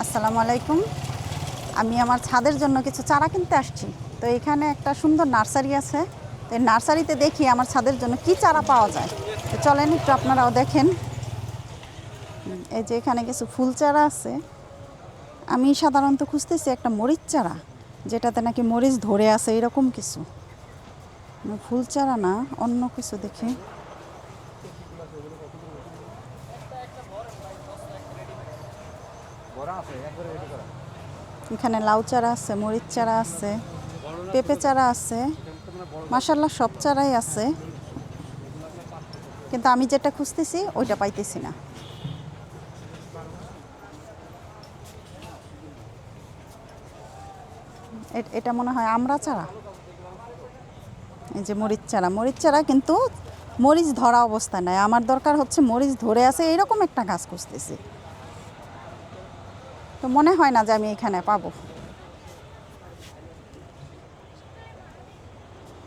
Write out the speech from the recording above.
আসসালামু আলাইকুম। আমি আমার ছাদের জন্য কিছু চারা কিনতে আসছি। তো এখানে একটা সুন্দর নার্সারি আছে। তো এই নার্সারিতে দেখি আমার ছাদের জন্য কি চারা পাওয়া যায়। তো চলেন একটু আপনারাও দেখেন। এই যে এখানে কিছু ফুল চারা আছে। আমি সাধারণত খুঁজতেছি একটা মরিচ চারা, যেটাতে নাকি মরিচ ধরে আছে এরকম কিছু। ফুল চারা না, অন্য কিছু দেখি। এখানে লাউ চারা আছে, মরিচ চারা আছে, পেঁপে চারা আছে। মাশাআল্লাহ সব চারাই আছে, কিন্তু আমি যেটা খুঁজতেছি ওইটা পাইতেছি না। এটা মনে হয় আমড়া চারা। এই যে মরিচ চারা, মরিচ চারা কিন্তু মরিচ ধরা অবস্থায় নাই। আমার দরকার হচ্ছে মরিচ ধরে আছে এইরকম একটা গাছ খুঁজতেছি। তো মনে হয় না যে আমি এখানে পাবো।